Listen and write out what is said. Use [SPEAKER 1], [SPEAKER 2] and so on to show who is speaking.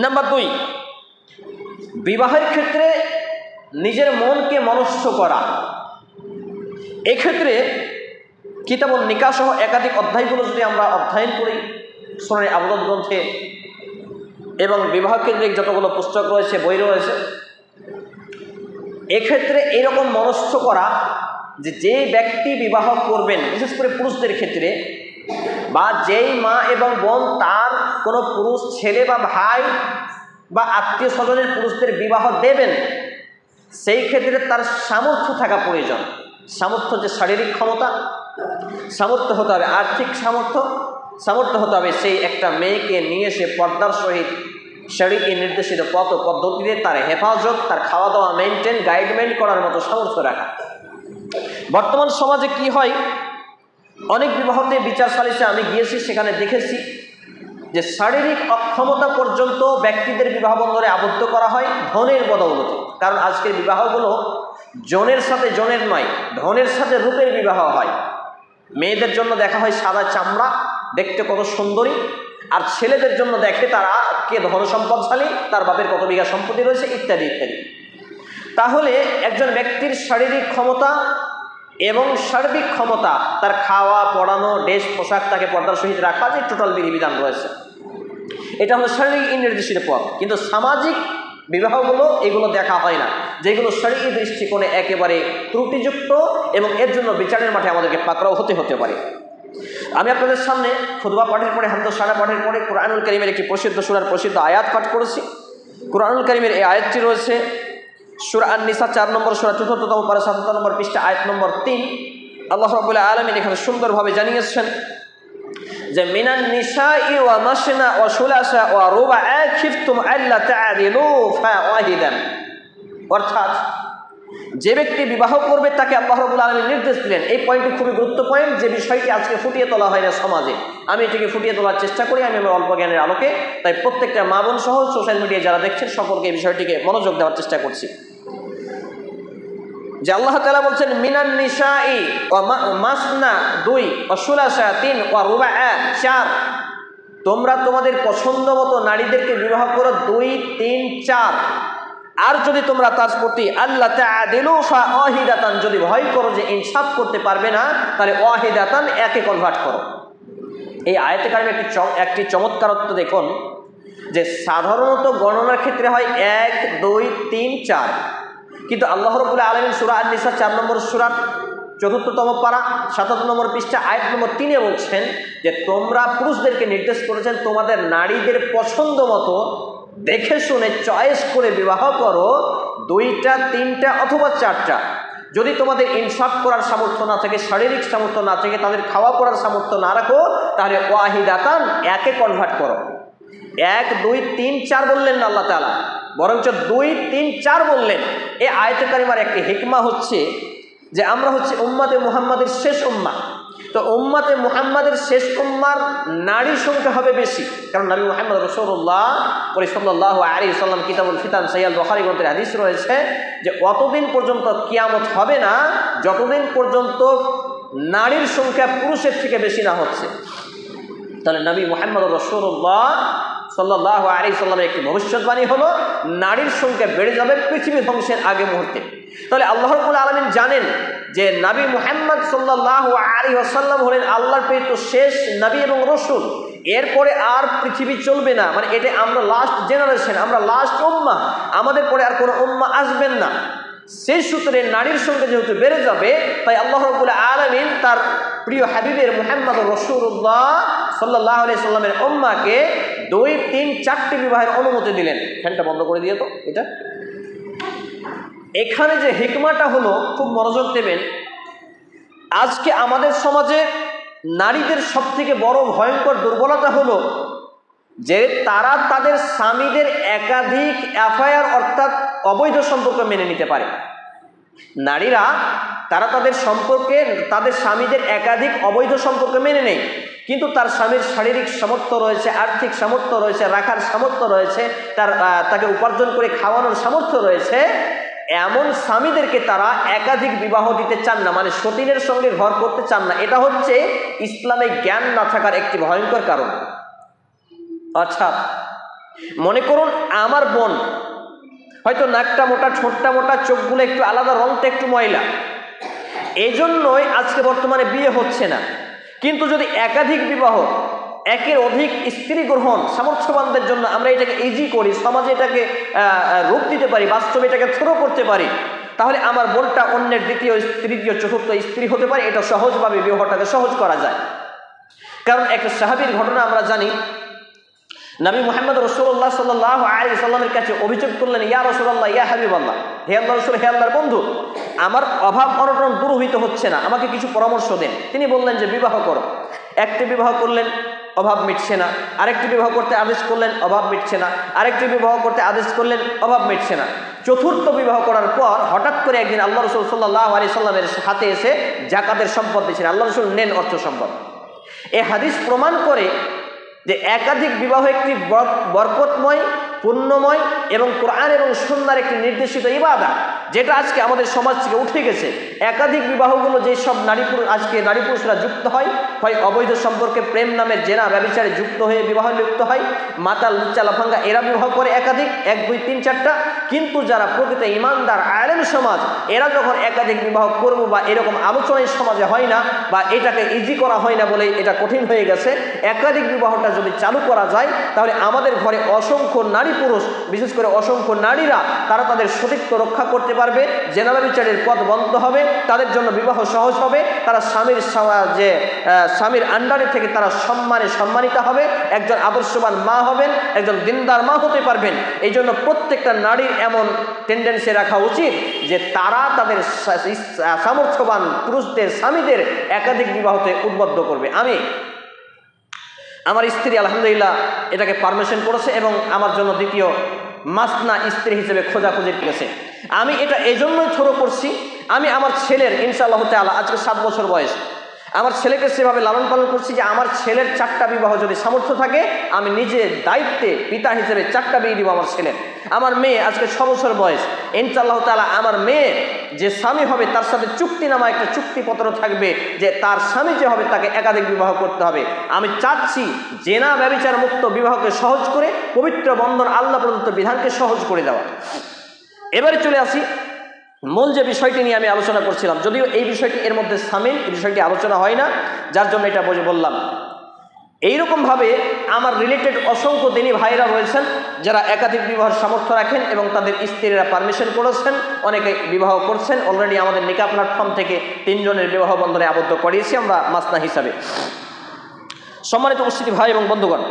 [SPEAKER 1] Number 2, বিবাহের ক্ষেত্রে নিজের মনকে মনস্থ করা। এক্ষেত্রে কিতাবুন নিকাহ সহ একাধিক অধ্যায়গুলো যদি আমরা অধ্যয়ন করি সুনানে আবু দাউদ গ্রন্থে এবং বিবাহ কেন্দ্রিক যতগুলো পুস্তক রয়েছে, বই রয়েছে, এক্ষেত্রে এইরকম মনস্থ করা যে ব্যক্তি বিবাহ করবেন, বিশেষ করে পুরুষদের ক্ষেত্রে, বা যেই মা এবং বোন তার কোনো পুরুষ ছেলে বা ভাই বা আত্মীয় স্বজনের পুরুষদের বিবাহ দেবেন, সেই ক্ষেত্রে তার সামর্থ্য থাকা প্রয়োজন। সামর্থ্য, যে শারীরিক ক্ষমতা, সামর্থ্য হতে হবে, আর্থিক সামর্থ্য হতে হবে সেই একটা মেয়েকে নিয়ে সে পর্দার সহিত শরীয়তে নির্দেশিত পথ ও পদ্ধতিতে তার হেফাজত, তার খাওয়া দাওয়া মেনটেন, গাইডমেন্ট করার মতো সামর্থ্য রাখা। বর্তমান সমাজে কি হয়, অনেক বিবাহতে বিচার সালিসে আমি গিয়েছি, সেখানে দেখেছি যে শারীরিক অক্ষমতা পর্যন্ত ব্যক্তিদের বিবাহ বন্ধনে আবদ্ধ করা হয় ধনের বদৌলতে। কারণ আজকের বিবাহগুলো জনের সাথে জনের নয়, ধনের সাথে রূপের বিবাহ হয়। মেয়েদের জন্য দেখা হয় সাদা চামড়া, দেখতে কত সুন্দরী, আর ছেলেদের জন্য দেখে তারা কে ধন সম্পদশালী, তার বাপের কত বিঘা সম্পত্তি রয়েছে, ইত্যাদি ইত্যাদি। তাহলে একজন ব্যক্তির শারীরিক ক্ষমতা এবং সার্বিক ক্ষমতা, তার খাওয়া, পড়ানো, ড্রেস, পোশাক, তাকে পর্দার সহিত রাখা, যে টোটাল বিধিবিধান রয়েছে, এটা হলো শারীরিক নির্দেশিত পথ। কিন্তু সামাজিক বিবাহগুলো এগুলো দেখা হয় না, যেগুলো শারীরিক দৃষ্টিকোণে একেবারে ত্রুটিযুক্ত, এবং এর জন্য বিচারের মাঠে আমাদেরকে পাকড়াও হতে পারে। আমি আপনাদের সামনে খুতবা পাঠের পরে, হামদ সারা পাঠের পরে কুরআনুল কারীমের একটি প্রসিদ্ধ সূরার প্রসিদ্ধ আয়াত পাঠ করেছি। কুরআনুল কারীমের এই আয়াতটি রয়েছে সূরা আন-নিসা 4 নম্বর সূরা ৪র্থতম পারা ৭৭ নম্বর পৃষ্ঠা, আয়াত নম্বর 3। আল্লাহ রাব্বুল আলামিন এখানে সুন্দরভাবে জানিয়েছেন যে মিনান নিসাই ওয়া মাসনা ওয়া সুলাসা ওয়া রুবাআ খিফতুম আল্লা তা'দিলু ফাওয়াহিদান। অর্থাৎ যে ব্যক্তি বিবাহ করবে তাকে আল্লাহ রাব্বুল আলামিন নির্দেশ দিলেন। এই পয়েন্টটি খুবই গুরুত্বপূর্ণ পয়েন্ট, যে বিষয়টি আজকে ফুটিয়ে তোলা হয় না সমাজে। আমি এটিকে ফুটিয়ে তোলার চেষ্টা করি, আমি আমার অল্প জ্ঞানের আলোকে। তাই প্রত্যেকটা মা বোন সহ সোশ্যাল মিডিয়ায় যারা দেখছেন সকলকে এই বিষয়টিকে মনোযোগ দেওয়ার চেষ্টা করছি। যে আল্লাহ তাআলা বলছেন মিনান নিসাই ওয়া মাসনা 2 ওয়া সুলাসা 3 ওয়া রুবাআ 4, তোমরা তোমাদের পছন্দ মতো নারীদেরকে বিবাহ করো 2, 3, 4। আর যদি তোমরা তার প্রতি আল্লাহ তা'দিলু ফাওয়াহিদাতান, যদি ভয় করো যে ইনসাফ করতে পারবে না, তাহলে ওয়াহিদাতান, একে কনভার্ট করো। এই আয়াতে কারিমে একটি চমৎকারত্ব দেখুন, যে সাধারণত গণনার ক্ষেত্রে হয় 1, 2, 3, 4, কিন্তু আল্লাহ রাব্বুল আলামিন সূরা আন-নিসা 4 নম্বর সূরা ৪র্থতম পারা ৭৭ নম্বর পৃষ্ঠা আয়াত নম্বর 3-এ বলছেন যে তোমরা পুরুষদেরকে নির্দেশ করেছেন তোমাদের নারীদের পছন্দ মতো দেখে শুনে চয়েস করে বিবাহ করো, 2টা, 3টা অথবা 4টা। যদি তোমাদের ইনসাফ করার সামর্থ্য না থাকে, শারীরিক সামর্থ্য না থাকে, তাদের খাওয়া পড়ার সামর্থ্য না রাখো, তাহলে ওয়াহিদাতান, একে কনভার্ট করো। 1, 2, 3, 4 বললেন না আল্লাহ তাআলা, বরঞ্চ 2, 3, 4 বললেন। এই আয়াতে কারিমার একটি হিকমা হচ্ছে যে আমরা হচ্ছে উম্মতে মুহাম্মাদের শেষ উম্মাহ। তো উম্মতে মুহাম্মাদের শেষ উম্মার নারী সংখ্যা হবে বেশি, কারণ নবী মুহাম্মদ রাসূলুল্লাহ সাল্লাল্লাহু আলাইহি ওয়াসাল্লাম কিতাবুল ফিতান সহিহ বুখারী গ্রন্থের হাদিস রয়েছে যে অতদিন পর্যন্ত কিয়ামত হবে না যতদিন পর্যন্ত নারীর সংখ্যা পুরুষের থেকে বেশি না হচ্ছে। তাহলে নবী মুহাম্মদ রাসূলুল্লাহ সাল্লাল্লাহু আলাইহি ওয়াসাল্লামের একটি ভবিষ্যৎবাণী হলো নারীর সংখ্যা বেড়ে যাবে পৃথিবী ধ্বংসের আগে মুহূর্তে। তাহলে আল্লাহ রাব্বুল আলামিন জানেন যে নবী মুহাম্মদ সাল্লাল্লাহু আলাইহি ওয়াসাল্লাম হলেন আল্লাহর প্রেরিত শেষ নবী এবং রাসূল। এরপরে আর পৃথিবী চলবে না, মানে এটা আমরা লাস্ট জেনারেশন, আমরা লাস্ট উম্মাহ, আমাদের পরে আর কোনো উম্মাহ আসবেন না। সেই সূত্রে নারীর সংখ্যা যেহেতু বেড়ে যাবে, তাই আল্লাহ রাব্বুল আলামিন তার প্রিয় হাবিবের মুহাম্মদ রাসূলুল্লাহ সাল্লাল্লাহু আলাইহি সাল্লামের উম্মাহকে 2, 3, 4টি বিবাহের অনুমতি দিলেন। ফ্যানটা বন্ধ করে দিয়ে তো। এটা এখানে যে হিকমাটা হলো, খুব মনোযোগ দেবেন। আজকে আমাদের সমাজে নারীদের সবথেকে বড় ভয়ঙ্কর দুর্বলতা হলো যে তারা তাদের স্বামীদের একাধিক অ্যাফায়ার অর্থাৎ অবৈধ সম্পর্ক মেনে নিতে পারে। নারীরা তারা তাদের সম্পর্কে তাদের স্বামীদের একাধিক অবৈধ সম্পর্ক মেনে নেয়, কিন্তু তার স্বামীর শারীরিক সামর্থ্য রয়েছে, আর্থিক সামর্থ্য রয়েছে, রাখার সামর্থ্য রয়েছে, তাকে উপার্জন করে খাওয়ানোর সামর্থ্য রয়েছে, এমন স্বামীদেরকে তারা একাধিক বিবাহ দিতে চান না, মানে সতীনের সঙ্গে ঘর করতে চান না। এটা হচ্ছে ইসলামে জ্ঞান না থাকার একটি ভয়ঙ্কর কারণ। অর্থাৎ মনে করুন আমার বোন হয়তো নাকটা মোটা, ঠোঁটটা মোটা, চোখগুলো একটু আলাদা, রংটা একটু ময়লা, এই জন্যই আজকে বর্তমানে বিয়ে হচ্ছে না। কিন্তু যদি একাধিক বিবাহ, একের অধিক স্ত্রী গ্রহণ সামর্থ্যবানদের জন্য আমরা এটাকে ইজি করি, সমাজে এটাকে রূপ দিতে পারি, বাস্তবে এটাকে থ্রো করতে পারি, তাহলে আমার বোনটা অন্যের দ্বিতীয়, তৃতীয়, চতুর্থ স্ত্রী হতে পারে। এটা সহজভাবে বিবাহটাকে সহজ করা যায়। কারণ একটা সাহাবীর ঘটনা আমরা জানি, নবী মুহাম্মদ রাসূলুল্লাহ সাল্লাল্লাহু আলাইহি সাল্লামের কাছে অভিযোগ করলেন, ইয়া রাসূলুল্লাহ, ইয়া হাবিবাল্লাহ, হে আল্লাহর রাসূল, হে আল্লাহর বন্ধু, আমার অভাব অনটন দূর হচ্ছে না, আমাকে কিছু পরামর্শ দেন। তিনি বললেন যে বিবাহ করো। একটি বিবাহ করলেন, অভাব মিটছে না। আরেকটি বিবাহ করতে আদেশ করলেন, অভাব মিটছে না। আরেকটি বিবাহ করতে আদেশ করলেন, অভাব মিটছে না। চতুর্থ বিবাহ করার পর হঠাৎ করে একদিন আল্লাহ রাসূল সাল্লাল্লাহু আলাইহি সাল্লামের হাতে এসে যাকাতের সম্পদ দিয়েছেন। আল্লাহ রাসূল নেন অর্থ সম্পদ। এই হাদিস প্রমাণ করে যে একাধিক বিবাহ একটি বরকতময়, পুণ্যময় এবং কোরআন এবং সুন্নাহর একটি নির্দেশিত ইবাদত, যেটা আজকে আমাদের সমাজ থেকে উঠে গেছে। একাধিক বিবাহগুলো যেসব আজকে নারী পুরুষরা যুক্ত হয় অবৈধ সম্পর্কে, প্রেম নামের জেনা ব্যভিচারে যুক্ত হয়ে বিবাহ লিপ্ত হয়, মাতাল, লুচ্চা, লাফাঙ্গা এরা বিবাহ করে একাধিক, 1, 2, 3, 4টা। কিন্তু যারা প্রকৃত ইমানদার আলেম সমাজ, এরা যখন একাধিক বিবাহ করবো বা এরকম আলোচনায় সমাজে হয় না, বা এটাকে ইজি করা হয় না বলে এটা কঠিন হয়ে গেছে, একাধিক বিবাহটা যদি চালু করা যায় তাহলে আমাদের ঘরে অসংখ্য নারী পুরুষ, বিশেষ করে অসংখ্য নারীরা, তারা তাদের সতীত্ব রক্ষা করতে পারবে, জেনা ব্যভিচারের পথ বন্ধ হবে, তাদের জন্য বিবাহ সহজ হবে, তারা স্বামীর আন্ডারে থেকে তারা সম্মানিত হবে, একজন আদর্শবান মা হবেন, একজন দিনদার মা হতে পারবেন। এই জন্য প্রত্যেকটা নারীর এমন টেন্ডেন্সি রাখা উচিত যে তারা তাদের সামর্থ্যবান পুরুষদের, স্বামীদের একাধিক বিবাহতে উদ্বুদ্ধ করবে। আমার স্ত্রী আলহামদুলিল্লাহ এটাকে পারমিশন করেছে এবং আমার জন্য দ্বিতীয় মাসনা স্ত্রী হিসেবে খোঁজাখুঁজি করেছে। আমি এটা এই জন্যই থ্রো করছি, আমি আমার ছেলের ইনশাআল্লাহ তাআলা, আজকে 7 বছর বয়স, আমার ছেলেকে সেভাবে লালন পালন করছি যে আমার ছেলের 4টা বিবাহ যদি সামর্থ্য থাকে, আমি নিজে দায়িত্বে পিতা হিসেবে 4টা বিয়ে দিব আমার ছেলের। আমার মেয়ে আজকে 6 বছর বয়স, ইনশাআল্লাহ তাআলা আমার মেয়ে যে স্বামী হবে তার সাথে চুক্তিনামা, একটা চুক্তিপত্র থাকবে যে তার স্বামী যে হবে তাকে একাধিক বিবাহ করতে হবে। আমি চাচ্ছি জেনা ব্যভিচার মুক্ত বিবাহকে সহজ করে, পবিত্র বন্ধন আল্লাহ প্রদত্ত বিধানকে সহজ করে দেওয়া। এবারে চলে আসি মূল যে বিষয়টি নিয়ে আমি আলোচনা করছিলাম, যদিও এই বিষয়টি এর মধ্যে সামিল, এই বিষয়টি আলোচনা হয় না, যার জন্য এটা বললাম। এইরকমভাবে আমার রিলেটেড অসংখ্য দিনী ভাইরা রয়েছেন যারা একাধিক বিবাহের সামর্থ্য রাখেন এবং তাদের স্ত্রীরা পারমিশন করেছেন, অনেকে বিবাহ করছেন। অলরেডি আমাদের নিকাহ প্ল্যাটফর্ম থেকে 3 জনের বিবাহ বন্ধনে আবদ্ধ করিয়েছি আমরা মাসনা হিসাবে। সম্মানিত উপস্থিতি ভাই এবং বন্ধুগণ,